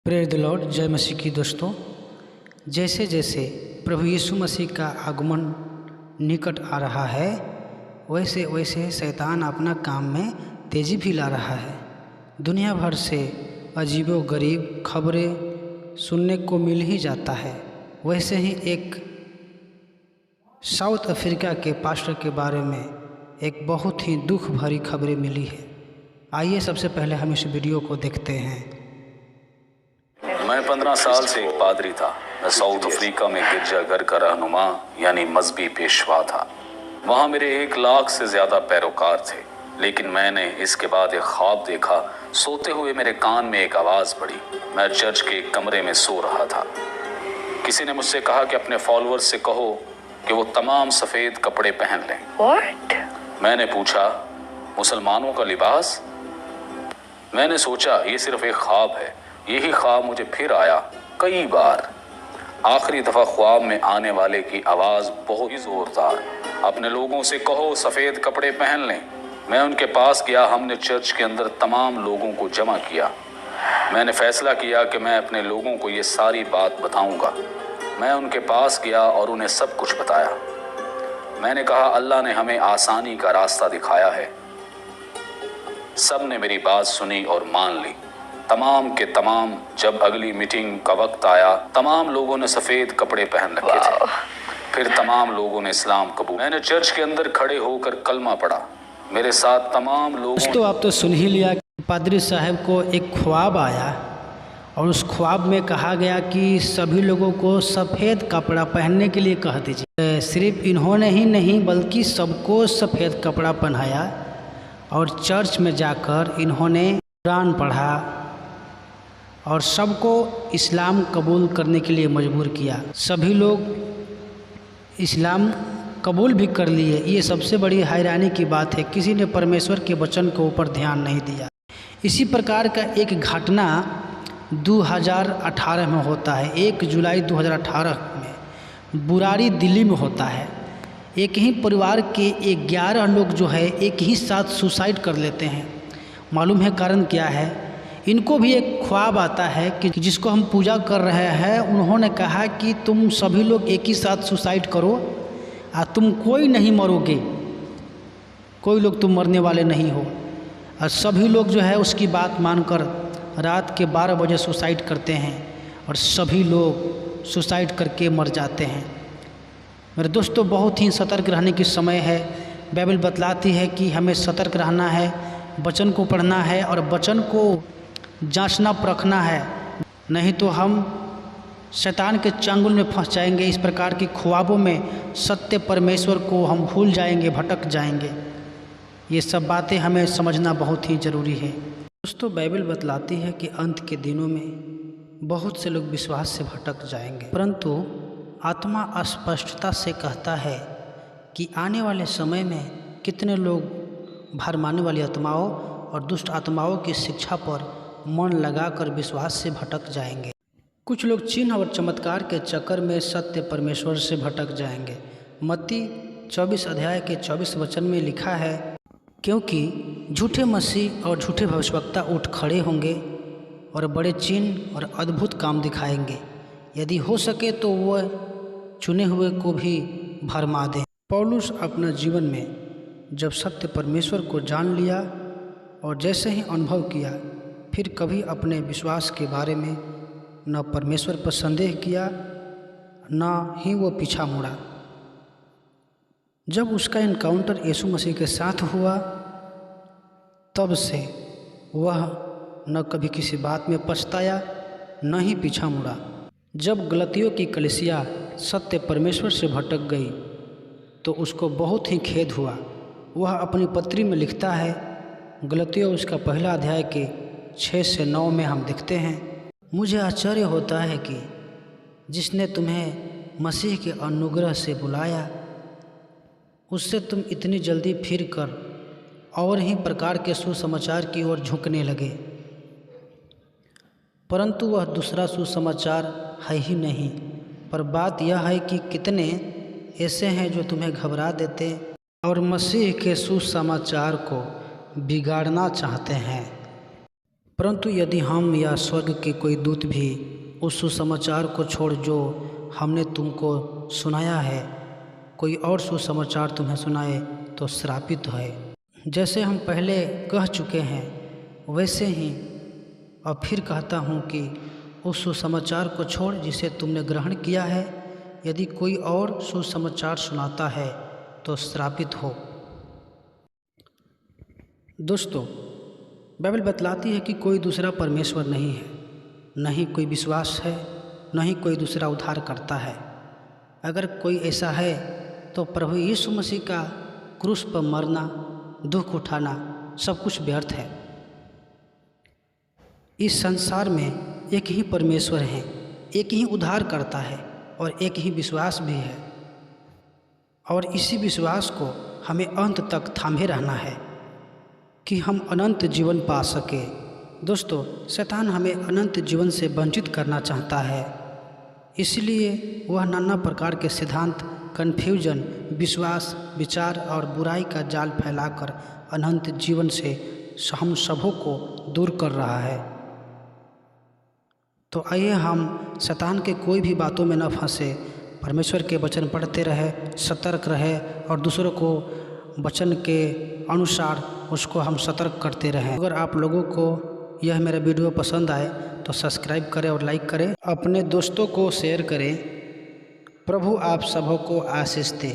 Praise the Lord. जय मसीह की दोस्तों। जैसे जैसे प्रभु यीशु मसीह का आगमन निकट आ रहा है वैसे वैसे शैतान अपना काम में तेज़ी भी ला रहा है। दुनिया भर से अजीबो गरीब खबरें सुनने को मिल ही जाता है। वैसे ही एक साउथ अफ्रीका के पास्टर के बारे में एक बहुत ही दुख भरी खबरें मिली है। आइए सबसे पहले हम इस वीडियो को देखते हैं। मैं 15 साल से एक पादरी था। मैं साउथ अफ्रीका में गिरजाघर का रहनुमा यानी मजहबी पेशवा था। वहाँ मेरे 1 लाख से ज़्यादा पैरोकार थे। लेकिन मैंने इसके बाद एक ख्वाब देखा। सोते हुए मेरे कान में एक आवाज़ पड़ी। मैं चर्च के एक कमरे में सो रहा था। किसी ने मुझसे कहा कि अपने फॉलोअर्स से कहो कि वो तमाम सफ़ेद कपड़े पहन लें। What? मैंने पूछा, मुसलमानों का लिबास? मैंने सोचा ये सिर्फ एक ख्वाब है। यही ख्वाब मुझे फिर आया कई बार। आखिरी दफ़ा ख्वाब में आने वाले की आवाज़ बहुत ही ज़ोरदार, अपने लोगों से कहो सफ़ेद कपड़े पहन लें। मैं उनके पास गया। हमने चर्च के अंदर तमाम लोगों को जमा किया। मैंने फ़ैसला किया कि मैं अपने लोगों को ये सारी बात बताऊंगा। मैं उनके पास गया और उन्हें सब कुछ बताया। मैंने कहा, अल्लाह ने हमें आसानी का रास्ता दिखाया है। सब ने मेरी बात सुनी और मान ली। तमाम के तमाम जब अगली मीटिंग का वक्त आया, तमाम लोगों ने सफ़ेद कपड़े पहन रखे थे। फिर तमाम लोगों ने इस्लाम कबूल। मैंने चर्च के अंदर खड़े होकर कलमा पढ़ा। मेरे साथ तमाम लोगों। तो आप तो सुन ही लिया कि पादरी साहब को एक ख्वाब आया और उस ख्वाब में कहा गया कि सभी लोगों को सफ़ेद कपड़ा पहनने के लिए कह दीजिए। सिर्फ इन्होंने ही नहीं बल्कि सबको सफ़ेद कपड़ा पहनाया और चर्च में जाकर इन्होंने कुरान पढ़ा और सबको इस्लाम कबूल करने के लिए मजबूर किया। सभी लोग इस्लाम कबूल भी कर लिए। ये सबसे बड़ी हैरानी की बात है। किसी ने परमेश्वर के वचन के ऊपर ध्यान नहीं दिया। इसी प्रकार का एक घटना 2018 में होता है। 1 जुलाई 2018 में बुराड़ी दिल्ली में होता है। एक ही परिवार के 11 लोग जो है एक ही साथ सुसाइड कर लेते हैं। मालूम है कारण क्या है? इनको भी एक ख्वाब आता है कि जिसको हम पूजा कर रहे हैं उन्होंने कहा कि तुम सभी लोग एक ही साथ सुसाइड करो और तुम कोई नहीं मरोगे, कोई लोग तुम मरने वाले नहीं हो। और सभी लोग जो है उसकी बात मानकर रात के 12 बजे सुसाइड करते हैं और सभी लोग सुसाइड करके मर जाते हैं। मेरे दोस्तों, बहुत ही सतर्क रहने की समय है। बाइबल बतलाती है कि हमें सतर्क रहना है, वचन को पढ़ना है और वचन को जांचना परखना है, नहीं तो हम शैतान के चंगुल में फंस जाएंगे। इस प्रकार की ख्वाबों में सत्य परमेश्वर को हम भूल जाएंगे, भटक जाएंगे। ये सब बातें हमें समझना बहुत ही ज़रूरी है। दोस्तों, बाइबल बतलाती है कि अंत के दिनों में बहुत से लोग विश्वास से भटक जाएंगे, परंतु आत्मा स्पष्टता से कहता है कि आने वाले समय में कितने लोग भरमाने वाली आत्माओं और दुष्ट आत्माओं की शिक्षा पर मन लगाकर विश्वास से भटक जाएंगे। कुछ लोग चिन्ह और चमत्कार के चक्कर में सत्य परमेश्वर से भटक जाएंगे। मत्ती 24 अध्याय के 24 वचन में लिखा है, क्योंकि झूठे मसीह और झूठे भविष्यवक्ता उठ खड़े होंगे और बड़े चिन्ह और अद्भुत काम दिखाएंगे। यदि हो सके तो वह चुने हुए को भी भरमा दें। पौलुस अपना जीवन में जब सत्य परमेश्वर को जान लिया और जैसे ही अनुभव किया, फिर कभी अपने विश्वास के बारे में न परमेश्वर पर संदेह किया न ही वो पीछा मुड़ा। जब उसका इनकाउंटर यीशु मसीह के साथ हुआ, तब से वह न कभी किसी बात में पछताया न ही पीछा मुड़ा। जब गलतियों की कलीसिया सत्य परमेश्वर से भटक गई तो उसको बहुत ही खेद हुआ। वह अपनी पत्री में लिखता है, गलतियों उसका 1 अध्याय के 6 से 9 में हम देखते हैं, मुझे आश्चर्य होता है कि जिसने तुम्हें मसीह के अनुग्रह से बुलाया उससे तुम इतनी जल्दी फिर कर और ही प्रकार के सुसमाचार की ओर झुकने लगे। परंतु वह दूसरा सुसमाचार है ही नहीं, पर बात यह है कि कितने ऐसे हैं जो तुम्हें घबरा देते और मसीह के सुसमाचार को बिगाड़ना चाहते हैं। परंतु यदि हम या स्वर्ग के कोई दूत भी उस सुसमाचार को छोड़ जो हमने तुमको सुनाया है, कोई और सुसमाचार तुम्हें सुनाए तो श्रापित है। जैसे हम पहले कह चुके हैं वैसे ही अब फिर कहता हूँ कि उस सुसमाचार को छोड़ जिसे तुमने ग्रहण किया है, यदि कोई और सुसमाचार सुनाता है तो श्रापित हो। दोस्तों, बाइबल बतलाती है कि कोई दूसरा परमेश्वर नहीं है, न ही कोई विश्वास है, न ही कोई दूसरा उद्धार करता है। अगर कोई ऐसा है तो प्रभु यीशु मसीह का क्रूस पर मरना, दुख उठाना सब कुछ व्यर्थ है। इस संसार में एक ही परमेश्वर है, एक ही उद्धार करता है और एक ही विश्वास भी है, और इसी विश्वास को हमें अंत तक थामे रहना है कि हम अनंत जीवन पा सके। दोस्तों, शैतान हमें अनंत जीवन से वंचित करना चाहता है, इसलिए वह नाना प्रकार के सिद्धांत, कन्फ्यूजन, विश्वास, विचार और बुराई का जाल फैलाकर अनंत जीवन से हम सबों को दूर कर रहा है। तो आइए हम शैतान के कोई भी बातों में न फंसे, परमेश्वर के वचन पढ़ते रहे, सतर्क रहे और दूसरों को वचन के अनुसार उसको हम सतर्क करते रहें। अगर आप लोगों को यह मेरा वीडियो पसंद आए तो सब्सक्राइब करें और लाइक करें, अपने दोस्तों को शेयर करें। प्रभु आप सबों को आशीष दे।